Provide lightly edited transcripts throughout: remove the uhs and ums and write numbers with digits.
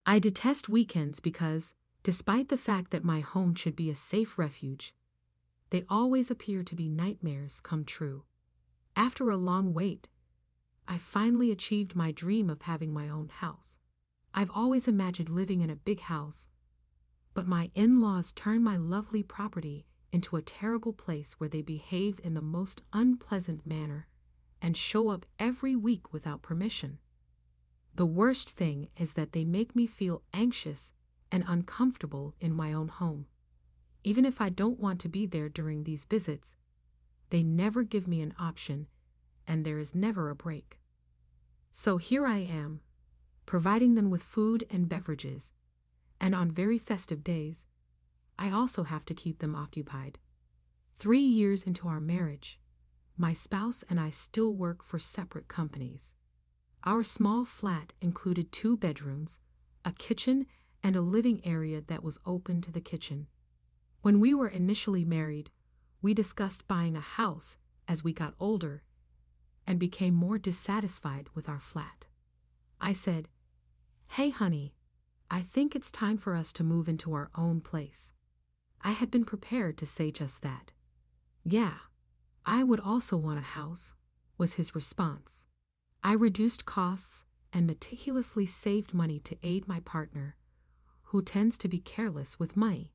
I detest weekends because, despite the fact that my home should be a safe refuge, they always appear to be nightmares come true. After a long wait, I finally achieved my dream of having my own house. I've always imagined living in a big house, but my in-laws turned my lovely property into a terrible place where they behave in the most unpleasant manner and show up every week without permission. The worst thing is that they make me feel anxious and uncomfortable in my own home. Even if I don't want to be there during these visits, they never give me an option, and there is never a break. So here I am, providing them with food and beverages, and on very festive days, I also have to keep them occupied. 3 years into our marriage, my spouse and I still work for separate companies. Our small flat included 2 bedrooms, a kitchen, and a living area that was open to the kitchen. When we were initially married, we discussed buying a house as we got older and became more dissatisfied with our flat. I said, "Hey, honey, I think it's time for us to move into our own place." I had been prepared to say just that. "Yeah, I would also want a house," was his response. I reduced costs and meticulously saved money to aid my partner, who tends to be careless with money.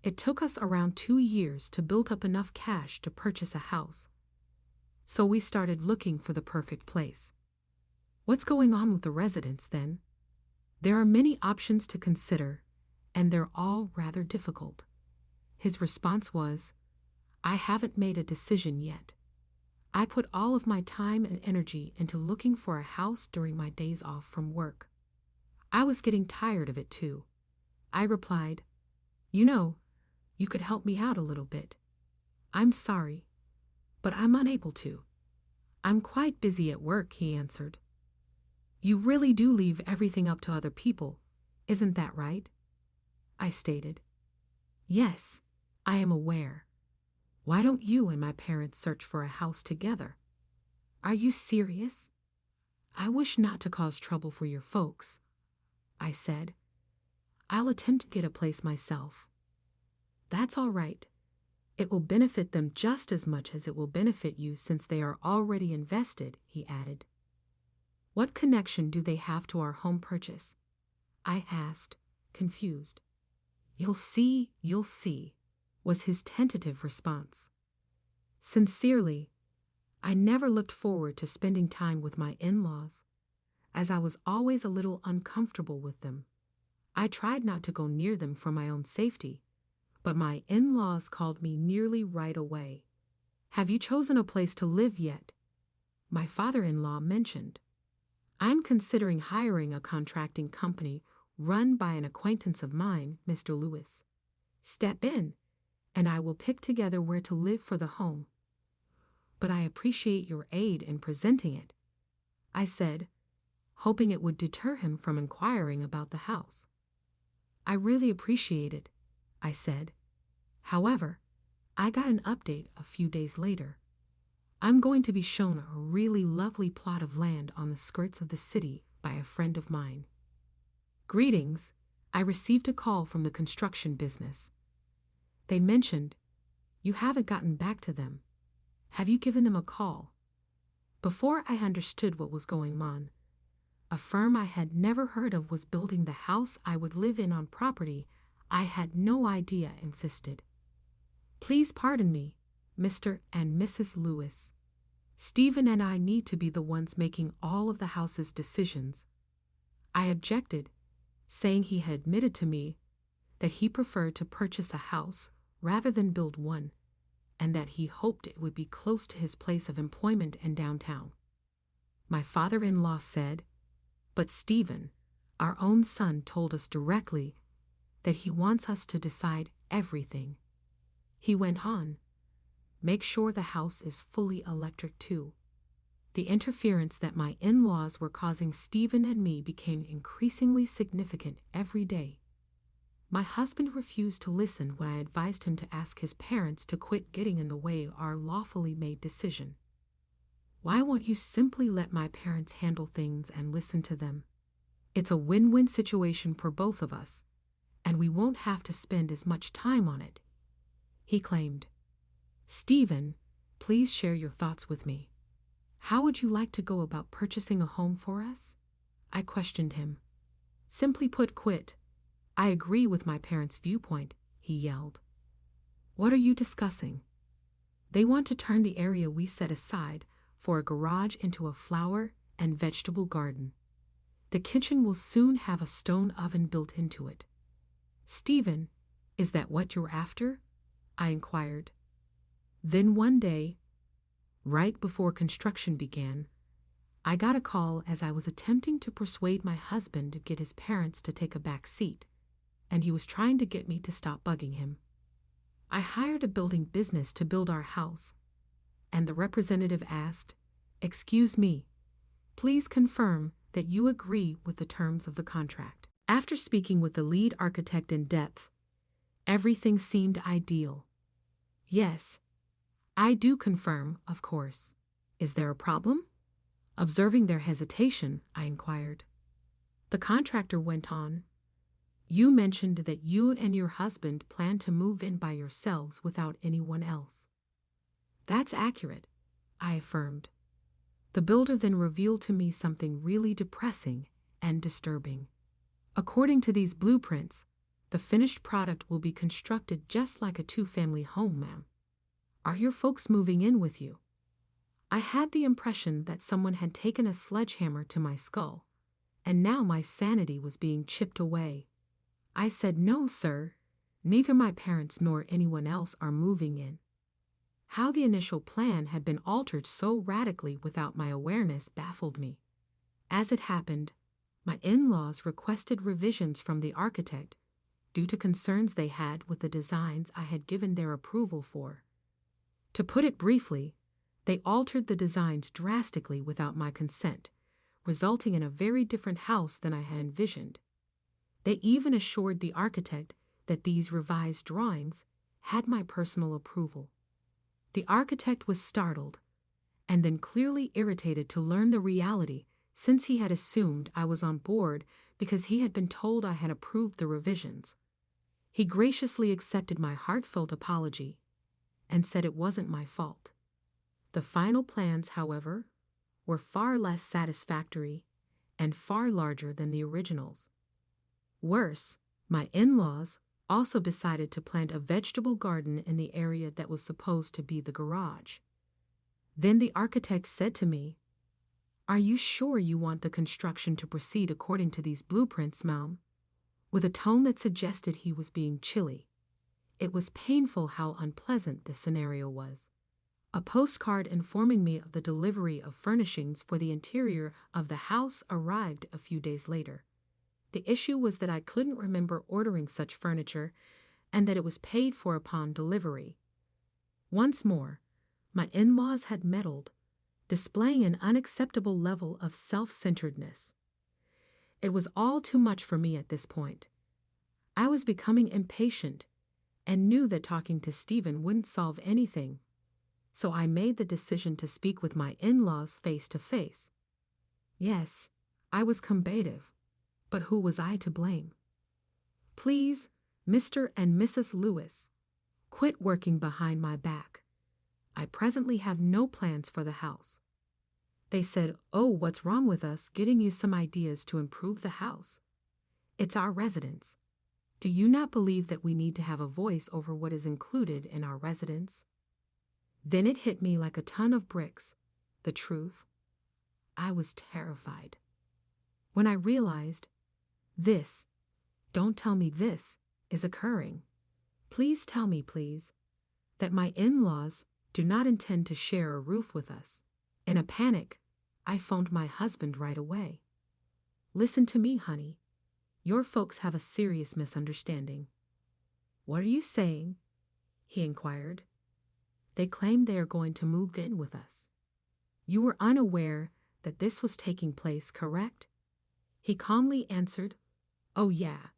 It took us around 2 years to build up enough cash to purchase a house. So we started looking for the perfect place. What's going on with the residence then? There are many options to consider, and they're all rather difficult. His response was, "I haven't made a decision yet. I put all of my time and energy into looking for a house during my days off from work." I was getting tired of it too. I replied, "You could help me out a little bit." "I'm sorry, but I'm unable to. I'm quite busy at work," he answered. "You really do leave everything up to other people, isn't that right?" I stated. "Yes, I am aware. Why don't you and my parents search for a house together?" "Are you serious? I wish not to cause trouble for your folks," I said. "I'll attempt to get a place myself." "That's all right. It will benefit them just as much as it will benefit you since they are already invested," he added. "What connection do they have to our home purchase?" I asked, confused. You'll see," was his tentative response. Sincerely, I never looked forward to spending time with my in-laws, as I was always a little uncomfortable with them. I tried not to go near them for my own safety, but my in-laws called me nearly right away. "Have you chosen a place to live yet?" my father-in-law mentioned. "I'm considering hiring a contracting company run by an acquaintance of mine, Mr. Lewis. Step in, and I will pick together where to live for the home. But I appreciate your aid in presenting it," I said, hoping it would deter him from inquiring about the house. "I really appreciate it," I said. However, I got an update a few days later. I'm going to be shown a really lovely plot of land on the skirts of the city by a friend of mine. "Greetings," I received a call from the construction business. They mentioned, "You haven't gotten back to them. Have you given them a call?" Before I understood what was going on, a firm I had never heard of was building the house I would live in on property I had no idea existed. "Please pardon me, Mr. and Mrs. Lewis. Stephen and I need to be the ones making all of the house's decisions." I objected, saying he had admitted to me that he preferred to purchase a house rather than build one, and that he hoped it would be close to his place of employment in downtown. My father-in-law said, "But Stephen, our own son, told us directly that he wants us to decide everything." He went on, "Make sure the house is fully electric too." The interference that my in-laws were causing Stephen and me became increasingly significant every day. My husband refused to listen when I advised him to ask his parents to quit getting in the way of our lawfully made decision. "Why won't you simply let my parents handle things and listen to them? It's a win-win situation for both of us, and we won't have to spend as much time on it," he claimed. "Stephen, please share your thoughts with me. How would you like to go about purchasing a home for us?" I questioned him. "Simply put, quit. I agree with my parents' viewpoint," he yelled. "What are you discussing?" "They want to turn the area we set aside for a garage into a flower and vegetable garden. The kitchen will soon have a stone oven built into it." "Stephen, is that what you're after?" I inquired. Then one day, right before construction began, I got a call as I was attempting to persuade my husband to get his parents to take a back seat, and he was trying to get me to stop bugging him. I hired a building business to build our house, and the representative asked, "Excuse me, please confirm that you agree with the terms of the contract." After speaking with the lead architect in depth, everything seemed ideal. "Yes, I do confirm, of course. Is there a problem?" Observing their hesitation, I inquired. The contractor went on, "You mentioned that you and your husband plan to move in by yourselves without anyone else." "That's accurate," I affirmed. The builder then revealed to me something really depressing and disturbing. "According to these blueprints, the finished product will be constructed just like a two-family home, ma'am. Are your folks moving in with you?" I had the impression that someone had taken a sledgehammer to my skull, and now my sanity was being chipped away. I said, "No, sir. Neither my parents nor anyone else are moving in." How the initial plan had been altered so radically without my awareness baffled me. As it happened, my in-laws requested revisions from the architect due to concerns they had with the designs I had given their approval for. To put it briefly, they altered the designs drastically without my consent, resulting in a very different house than I had envisioned. They even assured the architect that these revised drawings had my personal approval. The architect was startled, and then clearly irritated to learn the reality, since he had assumed I was on board because he had been told I had approved the revisions. He graciously accepted my heartfelt apology and said it wasn't my fault. The final plans, however, were far less satisfactory and far larger than the originals. Worse, my in-laws also decided to plant a vegetable garden in the area that was supposed to be the garage. Then the architect said to me, "Are you sure you want the construction to proceed according to these blueprints, ma'am?" with a tone that suggested he was being chilly. It was painful how unpleasant this scenario was. A postcard informing me of the delivery of furnishings for the interior of the house arrived a few days later. The issue was that I couldn't remember ordering such furniture and that it was paid for upon delivery. Once more, my in-laws had meddled, displaying an unacceptable level of self-centeredness. It was all too much for me at this point. I was becoming impatient and knew that talking to Stephen wouldn't solve anything, so I made the decision to speak with my in-laws face to face. Yes, I was combative, but who was I to blame? "Please, Mr. and Mrs. Lewis, quit working behind my back. I presently have no plans for the house." They said, "Oh, what's wrong with us getting you some ideas to improve the house? It's our residence. Do you not believe that we need to have a voice over what is included in our residence?" Then it hit me like a ton of bricks, the truth. I was terrified. When I realized, don't tell me this, is occurring. Please tell me, please, that my in-laws do not intend to share a roof with us. In a panic, I phoned my husband right away. "Listen to me, honey. Your folks have a serious misunderstanding." "What are you saying?" he inquired. "They claim they are going to move in with us." "You were unaware that this was taking place, correct?" He calmly answered, "Oh yeah.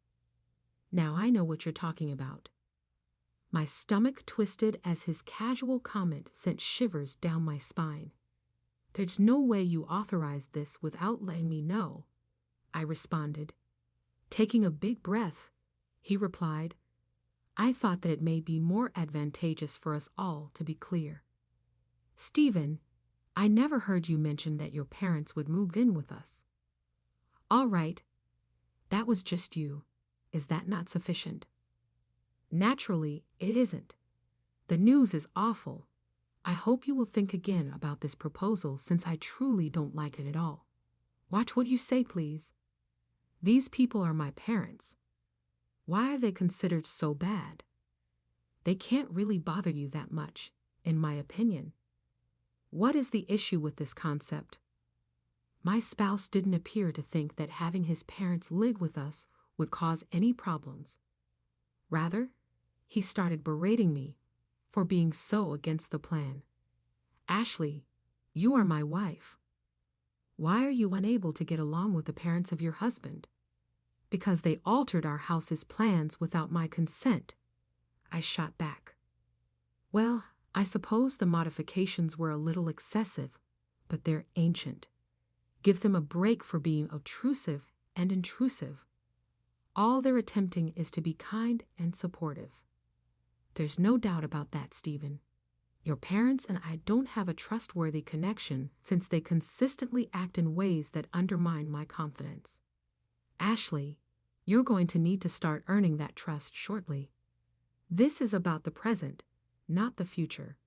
Now I know what you're talking about." My stomach twisted as his casual comment sent shivers down my spine. "There's no way you authorized this without letting me know. I responded. Taking a big breath, he replied, I thought that it may be more advantageous for us all to be clear. Stephen, I never heard you mention that your parents would move in with us. All right, that was just you. Is that not sufficient? Naturally, it isn't. The news is awful. I hope you will think again about this proposal since I truly don't like it at all. Watch what you say, please. These people are my parents. Why are they considered so bad? They can't really bother you that much, in my opinion. What is the issue with this concept? My spouse didn't appear to think that having his parents live with us would cause any problems. Rather, he started berating me for being so against the plan. Ashley, you are my wife. Why are you unable to get along with the parents of your husband? Because they altered our house's plans without my consent, I shot back. Well, I suppose the modifications were a little excessive, but they're ancient. Give them a break for being obtrusive and intrusive. All they're attempting is to be kind and supportive. There's no doubt about that, Stephen. Your parents and I don't have a trustworthy connection since they consistently act in ways that undermine my confidence. Ashley, you're going to need to start earning that trust shortly. This is about the present, not the future.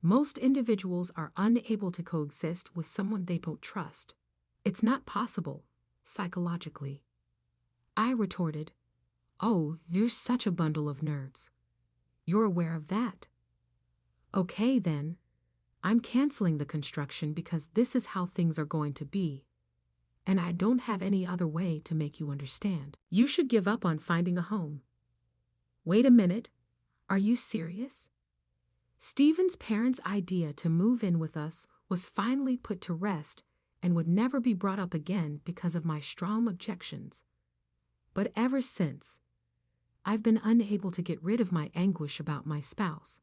Most individuals are unable to coexist with someone they don't trust. It's not possible, psychologically. I retorted, Oh, you're such a bundle of nerves. You're aware of that. Okay, then. I'm canceling the construction because this is how things are going to be. And I don't have any other way to make you understand. You should give up on finding a home. Wait a minute. Are you serious? Stephen's parents' idea to move in with us was finally put to rest and would never be brought up again because of my strong objections. But ever since, I've been unable to get rid of my anguish about my spouse.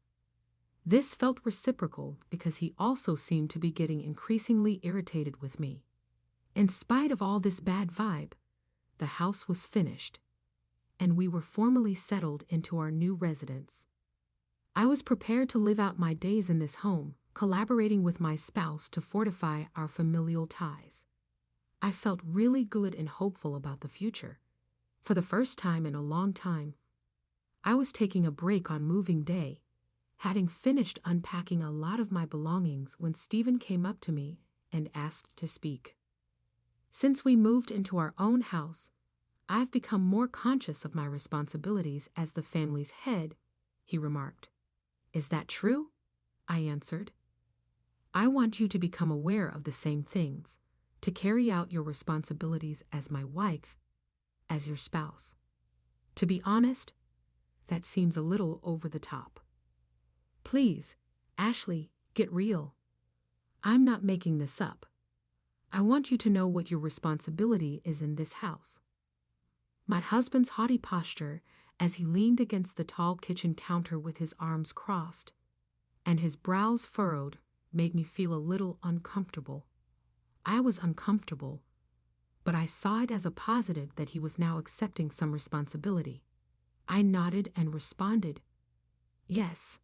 This felt reciprocal because he also seemed to be getting increasingly irritated with me. In spite of all this bad vibe, the house was finished, and we were formally settled into our new residence. I was prepared to live out my days in this home, collaborating with my spouse to fortify our familial ties. I felt really good and hopeful about the future. For the first time in a long time, I was taking a break on moving day, having finished unpacking a lot of my belongings when Stephen came up to me and asked to speak. Since we moved into our own house, I've become more conscious of my responsibilities as the family's head, he remarked. Is that true? I answered. I want you to become aware of the same things, to carry out your responsibilities as my wife, as your spouse. To be honest, that seems a little over the top. Please, Ashley, get real. I'm not making this up. I want you to know what your responsibility is in this house. My husband's haughty posture as he leaned against the tall kitchen counter with his arms crossed and his brows furrowed made me feel a little uncomfortable. I was uncomfortable, but I saw it as a positive that he was now accepting some responsibility. I nodded and responded, Yes,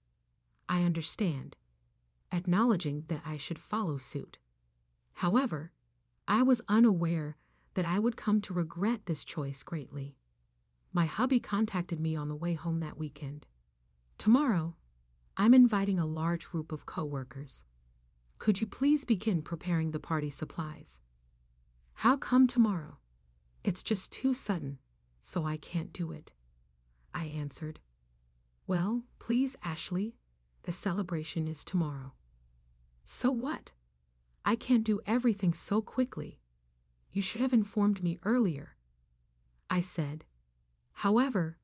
I understand, acknowledging that I should follow suit. However, I was unaware that I would come to regret this choice greatly. My hubby contacted me on the way home that weekend. Tomorrow, I'm inviting a large group of coworkers. Could you please begin preparing the party supplies? How come tomorrow? It's just too sudden, so I can't do it, I answered. Well, please, Ashley, the celebration is tomorrow. So what? I can't do everything so quickly. You should have informed me earlier, I said. However,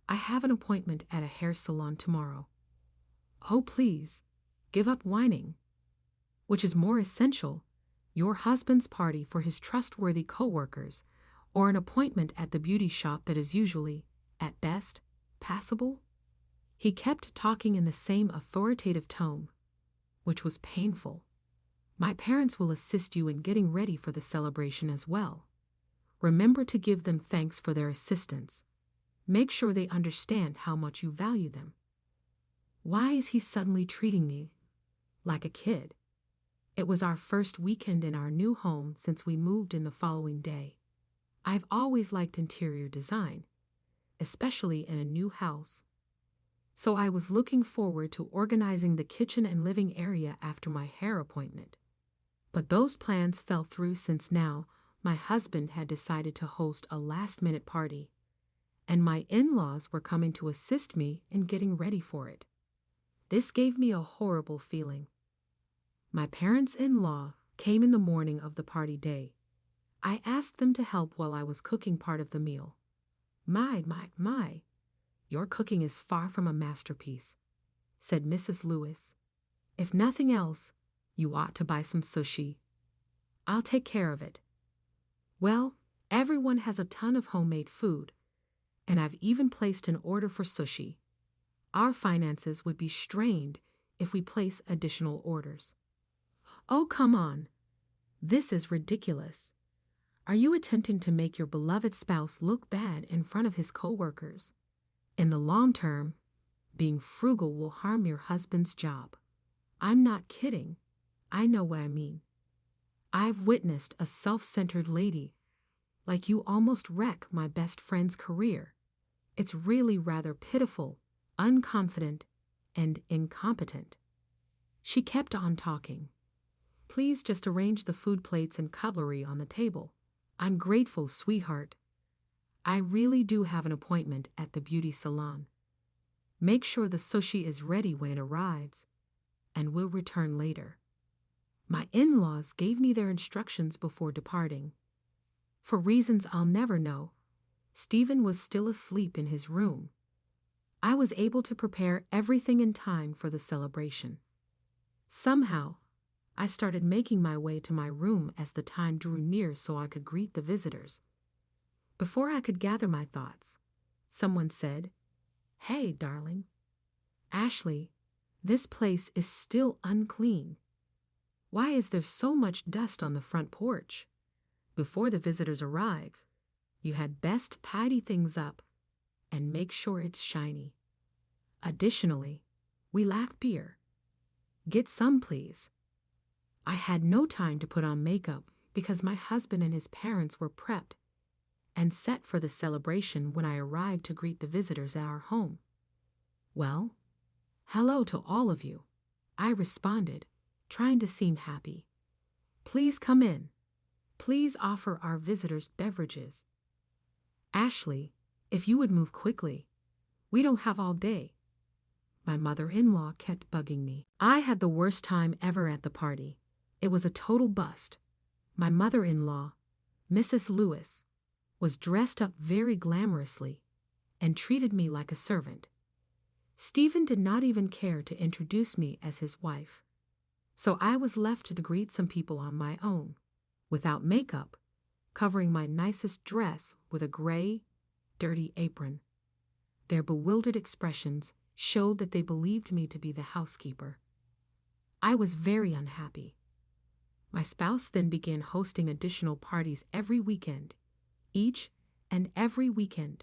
I have an appointment at a hair salon tomorrow. Oh, please, give up whining. Which is more essential, your husband's party for his trustworthy coworkers, or an appointment at the beauty shop that is usually, at best, passable? He kept talking in the same authoritative tone, which was painful. My parents will assist you in getting ready for the celebration as well. remember to give them thanks for their assistance. Make sure they understand how much you value them. Why is he suddenly treating me like a kid? It was our first weekend in our new home since we moved in the following day. I've always liked interior design, especially in a new house. So I was looking forward to organizing the kitchen and living area after my hair appointment. But those plans fell through since now my husband had decided to host a last-minute party, and my in-laws were coming to assist me in getting ready for it. This gave me a horrible feeling. My parents-in-law came in the morning of the party day. I asked them to help while I was cooking part of the meal. My, your cooking is far from a masterpiece, said Mrs. Lewis. If nothing else, you ought to buy some sushi. I'll take care of it. Well, everyone has a ton of homemade food, and I've even placed an order for sushi. Our finances would be strained if we place additional orders. Oh, come on. This is ridiculous. Are you attempting to make your beloved spouse look bad in front of his coworkers? In the long term, being frugal will harm your husband's job. I'm not kidding. I know what I mean. I've witnessed a self-centered lady like you almost wreck my best friend's career. It's really rather pitiful, unconfident, and incompetent. She kept on talking. Please just arrange the food plates and cutlery on the table. I'm grateful, sweetheart. I really do have an appointment at the beauty salon. Make sure the sushi is ready when it arrives, and we'll return later. My in-laws gave me their instructions before departing. For reasons I'll never know, Stephen was still asleep in his room. I was able to prepare everything in time for the celebration. Somehow, I started making my way to my room as the time drew near so I could greet the visitors. Before I could gather my thoughts, someone said, "Hey, darling. Ashley, this place is still unclean. Why is there so much dust on the front porch? Before the visitors arrive, you had best tidy things up and make sure it's shiny. Additionally, we lack beer. Get some, please." I had no time to put on makeup because my husband and his parents were prepped and set for the celebration when I arrived to greet the visitors at our home. "Well, hello to all of you," I responded, trying to seem happy. "Please come in. Please offer our visitors beverages. Ashley, if you would move quickly. We don't have all day." My mother-in-law kept bugging me. I had the worst time ever at the party. It was a total bust. My mother-in-law, Mrs. Lewis, was dressed up very glamorously and treated me like a servant. Stephen did not even care to introduce me as his wife, so I was left to greet some people on my own, without makeup, covering my nicest dress with a gray, dirty apron. Their bewildered expressions showed that they believed me to be the housekeeper. I was very unhappy. My spouse then began hosting additional parties every weekend, each and every weekend.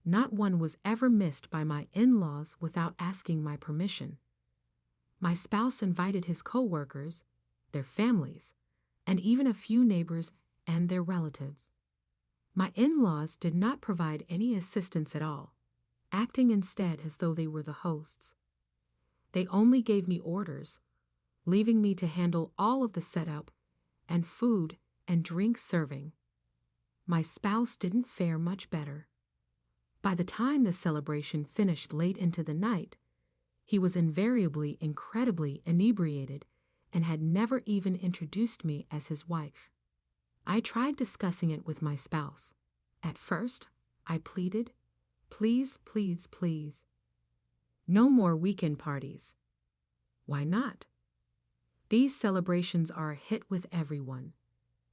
Not one was ever missed by my in-laws without asking my permission. My spouse invited his co-workers, their families, and even a few neighbors and their relatives. My in-laws did not provide any assistance at all, acting instead as though they were the hosts. They only gave me orders, leaving me to handle all of the setup and food and drink serving. My spouse didn't fare much better. By the time the celebration finished late into the night, he was invariably incredibly inebriated and had never even introduced me as his wife. I tried discussing it with my spouse. At first, I pleaded, "Please, please, please. No more weekend parties." "Why not? These celebrations are a hit with everyone.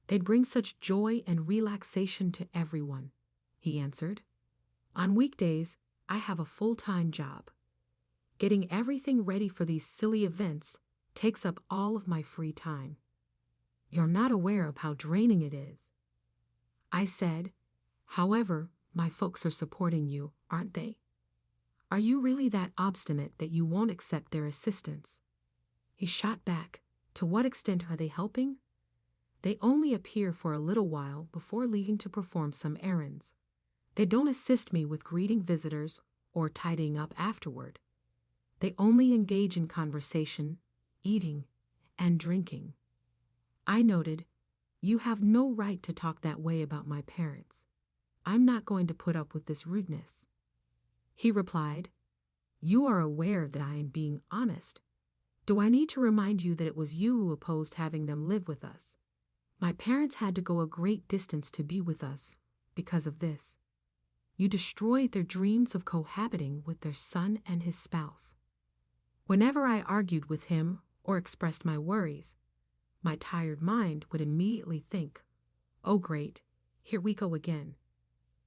They'd bring such joy and relaxation to everyone," he answered. "On weekdays, I have a full-time job. Getting everything ready for these silly events takes up all of my free time. You're not aware of how draining it is." I said. However, my folks are supporting you, aren't they? Are you really that obstinate that you won't accept their assistance? He shot back. To what extent are they helping? They only appear for a little while before leaving to perform some errands. They don't assist me with greeting visitors or tidying up afterward. They only engage in conversation, eating, and drinking. I noted, you have no right to talk that way about my parents. I'm not going to put up with this rudeness. He replied, you are aware that I am being honest. Do I need to remind you that it was you who opposed having them live with us? My parents had to go a great distance to be with us because of this. You destroyed their dreams of cohabiting with their son and his spouse. Whenever I argued with him or expressed my worries, my tired mind would immediately think, oh great, here we go again.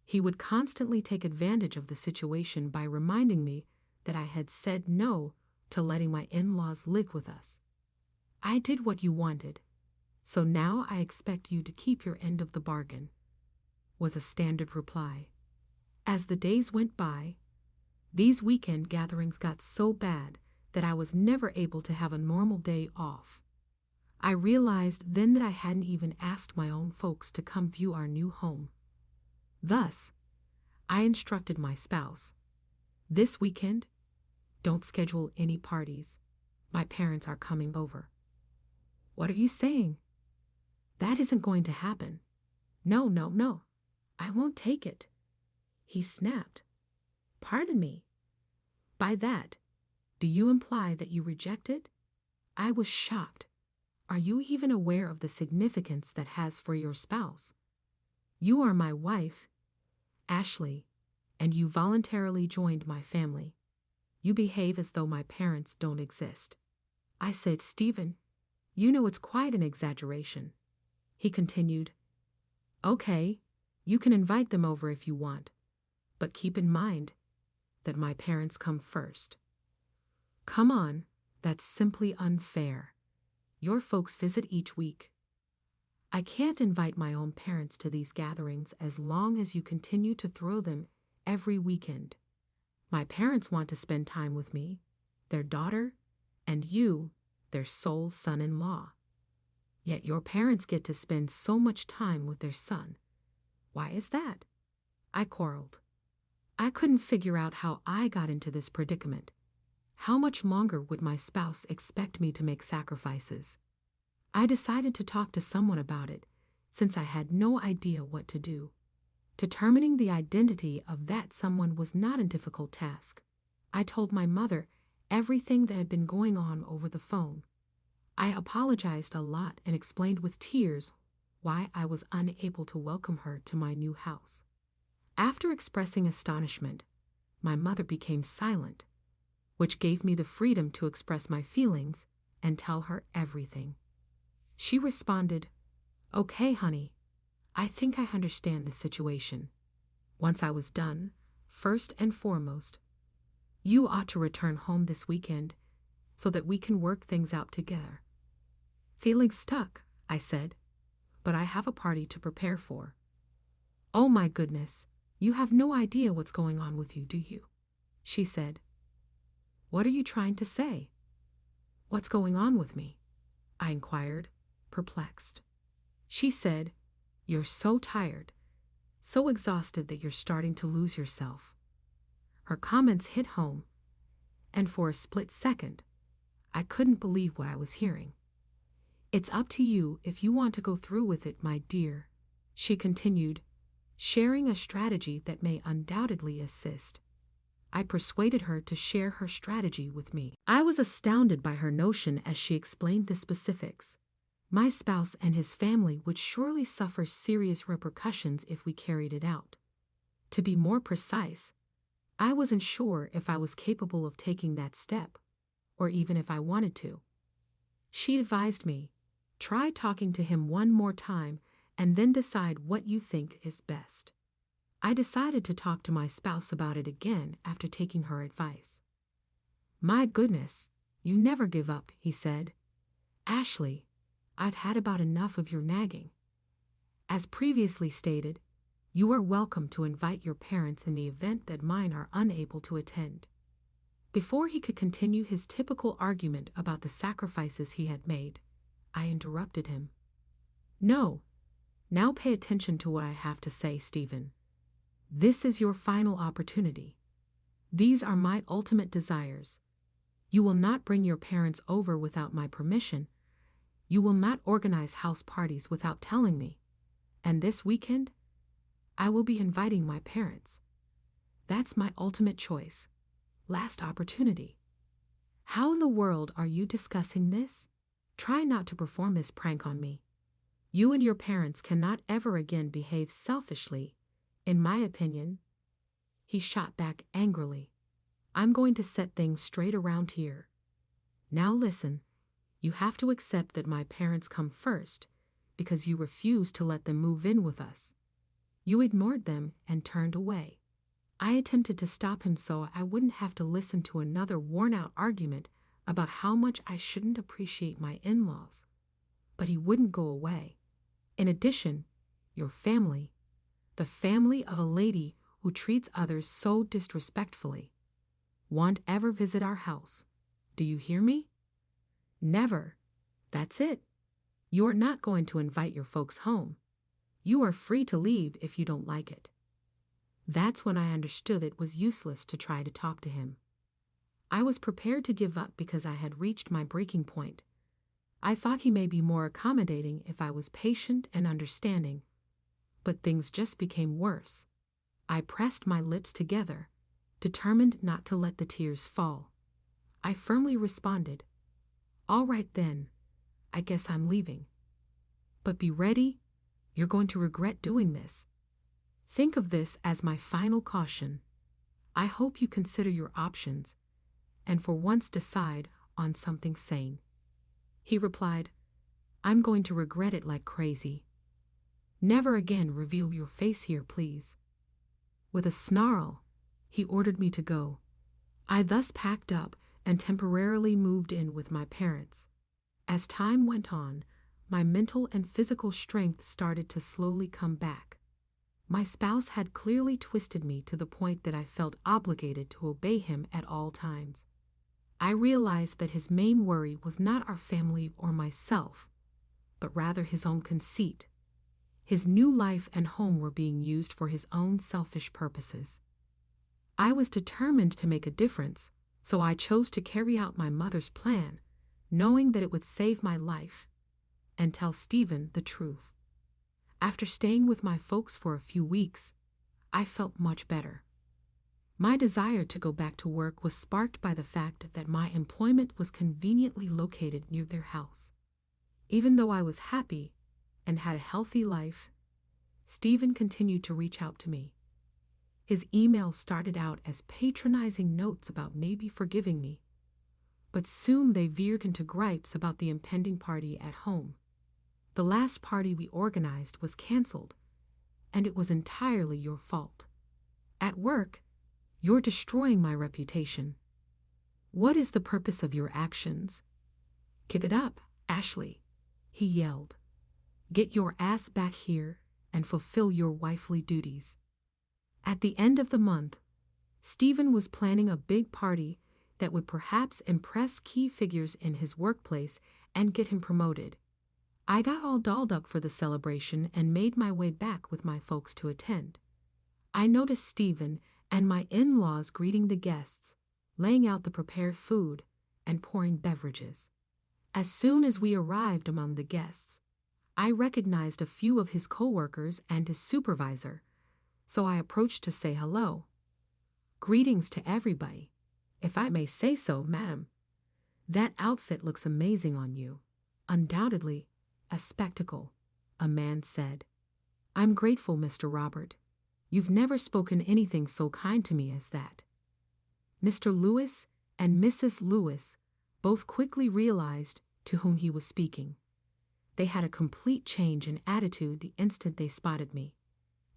He would constantly take advantage of the situation by reminding me that I had said no to letting my in-laws live with us. I did what you wanted, so now I expect you to keep your end of the bargain, was a standard reply. As the days went by, these weekend gatherings got so bad that I was never able to have a normal day off. I realized then that I hadn't even asked my own folks to come view our new home. Thus, I instructed my spouse, this weekend, don't schedule any parties. My parents are coming over. What are you saying? That isn't going to happen. No. I won't take it. He snapped. Pardon me. By that, do you imply that you reject it? I was shocked. Are you even aware of the significance that has for your spouse? You are my wife, Ashley, and you voluntarily joined my family. You behave as though my parents don't exist. I said, Stephen, you know it's quite an exaggeration. He continued, okay, you can invite them over if you want, but keep in mind that my parents come first. Come on, that's simply unfair. Your folks visit each week. I can't invite my own parents to these gatherings as long as you continue to throw them every weekend. My parents want to spend time with me, their daughter, and you, their sole son-in-law. Yet your parents get to spend so much time with their son. Why is that? I quarreled. I couldn't figure out how I got into this predicament. How much longer would my spouse expect me to make sacrifices? I decided to talk to someone about it, since I had no idea what to do. Determining the identity of that someone was not a difficult task. I told my mother everything that had been going on over the phone. I apologized a lot and explained with tears why I was unable to welcome her to my new house. After expressing astonishment, my mother became silent, which gave me the freedom to express my feelings and tell her everything. She responded, okay, honey, I think I understand the situation. Once I was done, first and foremost, you ought to return home this weekend so that we can work things out together. Feeling stuck, I said, but I have a party to prepare for. Oh my goodness, you have no idea what's going on with you, do you? She said. What are you trying to say? What's going on with me? I inquired, perplexed. She said, you're so tired, so exhausted that you're starting to lose yourself. Her comments hit home, and for a split second, I couldn't believe what I was hearing. It's up to you if you want to go through with it, my dear, she continued, sharing a strategy that may undoubtedly assist. I persuaded her to share her strategy with me. I was astounded by her notion as she explained the specifics. My spouse and his family would surely suffer serious repercussions if we carried it out. To be more precise, I wasn't sure if I was capable of taking that step, or even if I wanted to. She advised me, try talking to him one more time and then decide what you think is best. I decided to talk to my spouse about it again after taking her advice. My goodness, you never give up, he said. Ashley, I've had about enough of your nagging. As previously stated, you are welcome to invite your parents in the event that mine are unable to attend. Before he could continue his typical argument about the sacrifices he had made, I interrupted him. No, now pay attention to what I have to say, Stephen. This is your final opportunity. These are my ultimate desires. You will not bring your parents over without my permission. You will not organize house parties without telling me. And this weekend, I will be inviting my parents. That's my ultimate choice. Last opportunity. How in the world are you discussing this? Try not to perform this prank on me. You and your parents cannot ever again behave selfishly, in my opinion. He shot back angrily. I'm going to set things straight around here. Now listen, you have to accept that my parents come first, because you refused to let them move in with us. You ignored them and turned away. I attempted to stop him so I wouldn't have to listen to another worn-out argument about how much I shouldn't appreciate my in-laws. But he wouldn't go away. In addition, your family, the family of a lady who treats others so disrespectfully, won't ever visit our house. Do you hear me? Never. That's it. You are not going to invite your folks home. You are free to leave if you don't like it. That's when I understood it was useless to try to talk to him. I was prepared to give up because I had reached my breaking point. I thought he may be more accommodating if I was patient and understanding. But things just became worse. I pressed my lips together, determined not to let the tears fall. I firmly responded, "All right then, I guess I'm leaving. But be ready, you're going to regret doing this. Think of this as my final caution. I hope you consider your options, and for once decide on something sane." He replied, "I'm going to regret it like crazy. Never again reveal your face here, please." With a snarl, he ordered me to go. I thus packed up and temporarily moved in with my parents. As time went on, my mental and physical strength started to slowly come back. My spouse had clearly twisted me to the point that I felt obligated to obey him at all times. I realized that his main worry was not our family or myself, but rather his own conceit. His new life and home were being used for his own selfish purposes. I was determined to make a difference, so I chose to carry out my mother's plan, knowing that it would save my life, and tell Stephen the truth. After staying with my folks for a few weeks, I felt much better. My desire to go back to work was sparked by the fact that my employment was conveniently located near their house. Even though I was happy and had a healthy life, Stephen continued to reach out to me. His emails started out as patronizing notes about maybe forgiving me, but soon they veered into gripes about the impending party at home. The last party we organized was canceled, and it was entirely your fault. At work, you're destroying my reputation. What is the purpose of your actions? Give it up, Ashley, he yelled. Get your ass back here and fulfill your wifely duties. At the end of the month, Stephen was planning a big party that would perhaps impress key figures in his workplace and get him promoted. I got all dolled up for the celebration and made my way back with my folks to attend. I noticed Stephen and my in-laws greeting the guests, laying out the prepared food, and pouring beverages. As soon as we arrived among the guests, I recognized a few of his co-workers and his supervisor, so I approached to say hello. Greetings to everybody. If I may say so, madam. That outfit looks amazing on you. Undoubtedly, a spectacle, a man said. I'm grateful, Mr. Robert. You've never spoken anything so kind to me as that. Mr. Lewis and Mrs. Lewis both quickly realized to whom he was speaking. They had a complete change in attitude the instant they spotted me.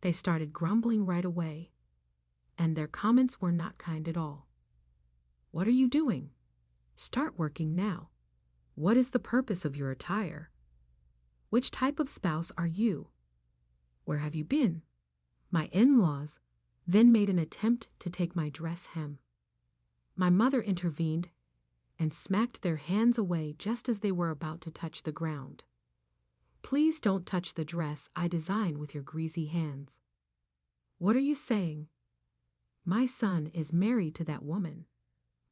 They started grumbling right away, and their comments were not kind at all. What are you doing? Start working now. What is the purpose of your attire? Which type of spouse are you? Where have you been? My in-laws then made an attempt to take my dress hem. My mother intervened and smacked their hands away just as they were about to touch the ground. Please don't touch the dress I design with your greasy hands. What are you saying? My son is married to that woman,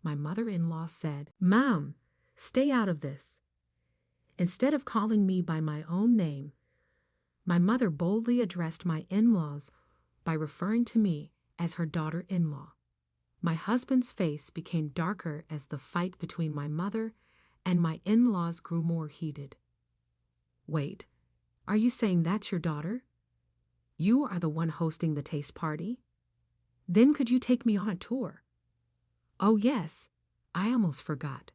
my mother-in-law said. Mom, stay out of this. Instead of calling me by my own name, my mother boldly addressed my in-laws by referring to me as her daughter-in-law. My husband's face became darker as the fight between my mother and my in-laws grew more heated. Wait, are you saying that's your daughter? You are the one hosting the taste party? Then could you take me on a tour? Oh yes, I almost forgot.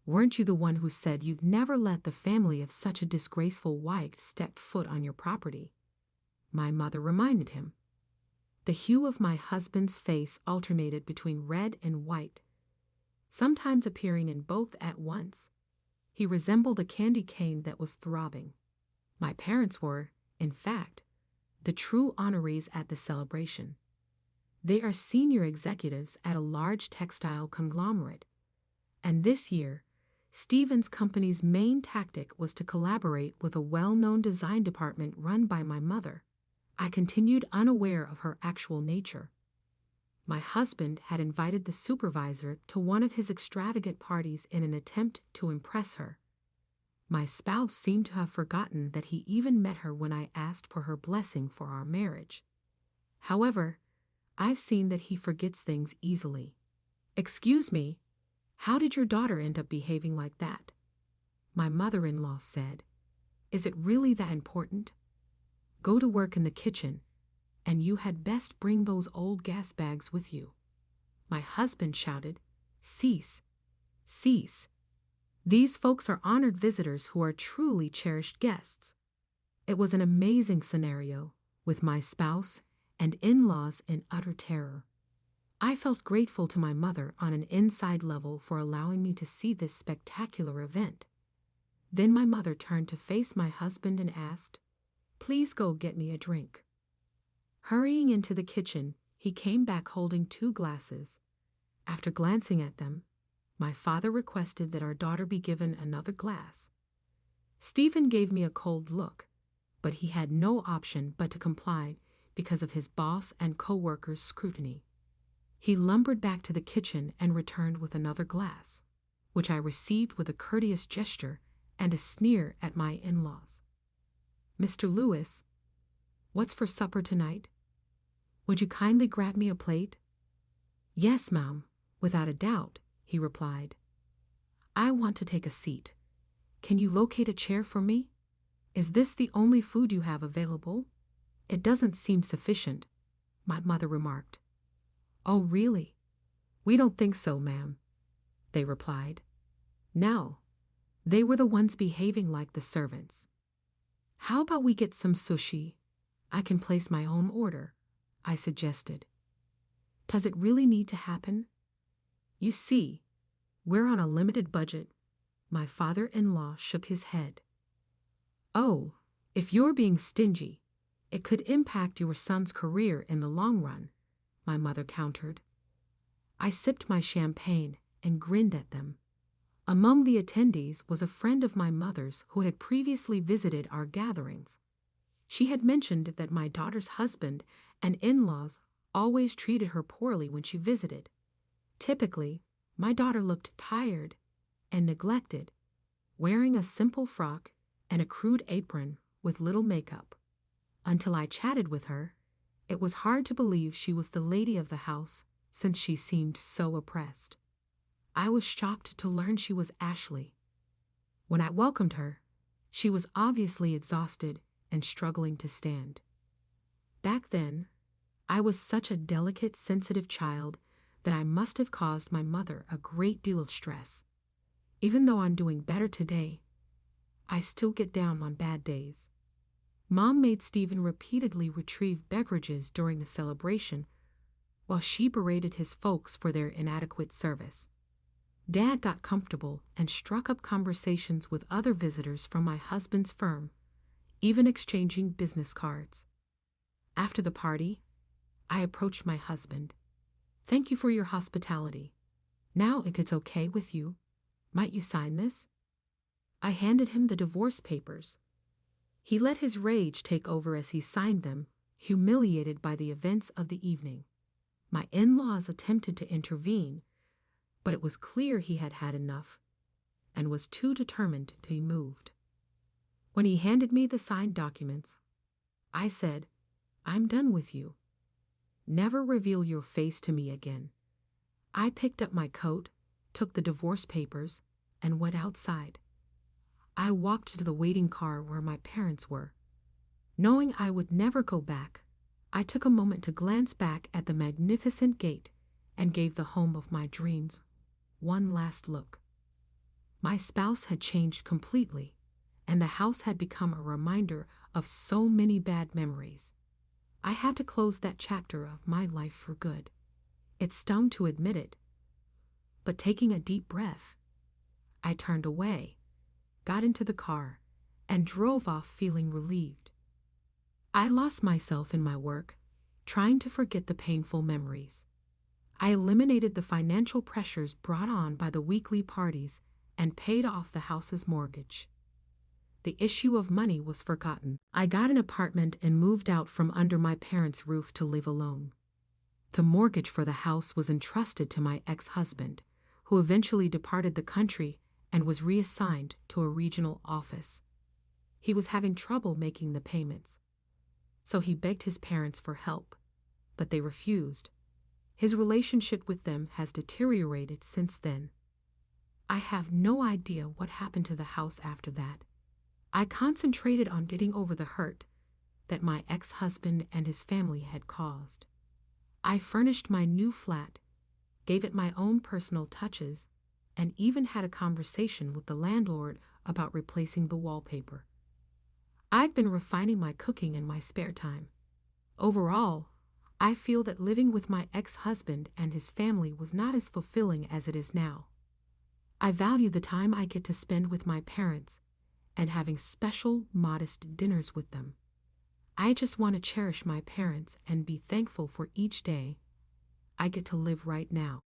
Weren't you the one who said you'd never let the family of such a disgraceful wife step foot on your property? My mother reminded him. The hue of my husband's face alternated between red and white, sometimes appearing in both at once. He resembled a candy cane that was throbbing. My parents were, in fact, the true honorees at the celebration. They are senior executives at a large textile conglomerate, and this year, Stephen's company's main tactic was to collaborate with a well-known design department run by my mother. I continued unaware of her actual nature. My husband had invited the supervisor to one of his extravagant parties in an attempt to impress her. My spouse seemed to have forgotten that he even met her when I asked for her blessing for our marriage. However, I've seen that he forgets things easily. Excuse me, how did your daughter end up behaving like that? My mother-in-law said. Is it really that important? Go to work in the kitchen, and you had best bring those old gas bags with you. My husband shouted, Cease, cease. These folks are honored visitors who are truly cherished guests. It was an amazing scenario, with my spouse and in-laws in utter terror. I felt grateful to my mother on an inside level for allowing me to see this spectacular event. Then my mother turned to face my husband and asked, Please go get me a drink. Hurrying into the kitchen, he came back holding 2 glasses. After glancing at them, my father requested that our daughter be given another glass. Stephen gave me a cold look, but he had no option but to comply because of his boss and co-workers' scrutiny. He lumbered back to the kitchen and returned with another glass, which I received with a courteous gesture and a sneer at my in-laws. Mr. Lewis, what's for supper tonight? Would you kindly grab me a plate? Yes, ma'am, without a doubt, he replied. I want to take a seat. Can you locate a chair for me? Is this the only food you have available? It doesn't seem sufficient, my mother remarked. Oh, really? We don't think so, ma'am, they replied. Now, they were the ones behaving like the servants. How about we get some sushi? I can place my own order, I suggested. Does it really need to happen? You see, we're on a limited budget. My father-in-law shook his head. Oh, if you're being stingy, it could impact your son's career in the long run, my mother countered. I sipped my champagne and grinned at them. Among the attendees was a friend of my mother's who had previously visited our gatherings. She had mentioned that my daughter's husband and in-laws always treated her poorly when she visited. Typically, my daughter looked tired and neglected, wearing a simple frock and a crude apron with little makeup. Until I chatted with her, it was hard to believe she was the lady of the house since she seemed so oppressed. I was shocked to learn she was Ashley. When I welcomed her, she was obviously exhausted and struggling to stand. Back then, I was such a delicate, sensitive child that I must have caused my mother a great deal of stress. Even though I'm doing better today, I still get down on bad days. Mom made Stephen repeatedly retrieve beverages during the celebration, while she berated his folks for their inadequate service. Dad got comfortable and struck up conversations with other visitors from my husband's firm, even exchanging business cards. After the party, I approached my husband. "Thank you for your hospitality. Now, if it's okay with you, might you sign this?" I handed him the divorce papers. He let his rage take over as he signed them, humiliated by the events of the evening. My in-laws attempted to intervene, but it was clear he had had enough and was too determined to be moved. When he handed me the signed documents, I said, "I'm done with you. Never reveal your face to me again." I picked up my coat, took the divorce papers, and went outside. I walked to the waiting car where my parents were. Knowing I would never go back, I took a moment to glance back at the magnificent gate and gave the home of my dreams one last look. My spouse had changed completely, and the house had become a reminder of so many bad memories. I had to close that chapter of my life for good. It stung to admit it, but taking a deep breath, I turned away, got into the car, and drove off feeling relieved. I lost myself in my work, trying to forget the painful memories. I eliminated the financial pressures brought on by the weekly parties and paid off the house's mortgage. The issue of money was forgotten. I got an apartment and moved out from under my parents' roof to live alone. The mortgage for the house was entrusted to my ex-husband, who eventually departed the country and was reassigned to a regional office. He was having trouble making the payments, so he begged his parents for help, but they refused. His relationship with them has deteriorated since then. I have no idea what happened to the house after that. I concentrated on getting over the hurt that my ex-husband and his family had caused. I furnished my new flat, gave it my own personal touches, and even had a conversation with the landlord about replacing the wallpaper. I've been refining my cooking in my spare time. Overall, I feel that living with my ex-husband and his family was not as fulfilling as it is now. I value the time I get to spend with my parents and having special, modest dinners with them. I just want to cherish my parents and be thankful for each day I get to live right now.